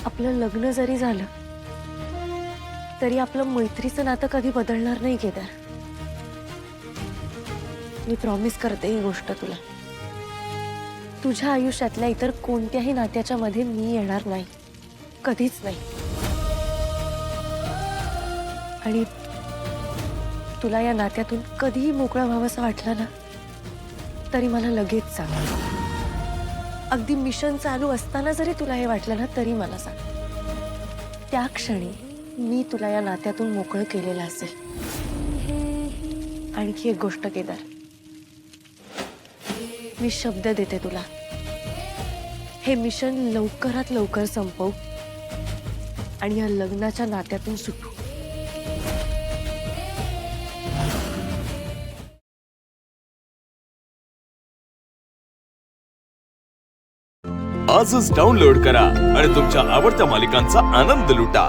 आपलं लग्न जरी झालं तरी आपलं मैत्रीचं नातं कधी बदलणार नाही केदार। मी प्रॉमिस करते ही गोष्ट तुला। तुझ्या आयुष्यातल्या इतर कोणत्याही नात्याच्या मध्ये मी येणार नाही, कधीच नाही। आणि तुला या नात्यातून कधीही मोकळं व्हावंसं वाटलं ना तरी मला लगेच सांग। अगदी मिशन चालू असताना जरी तुला हे वाटलं ना तरी मला सांग। त्या क्षणी मी तुला या नात्यातून मोकळं केलेलं असेल। आणखी एक गोष्ट केदार, मी शब्द देते तुला, हे मिशन लवकरात लवकर संपवू आणि या लग्नाच्या नात्यातून सुटू। आजच डाउनलोड करा आणि तुमच्या आवडत्या मालिकांचा आनंद लुटा।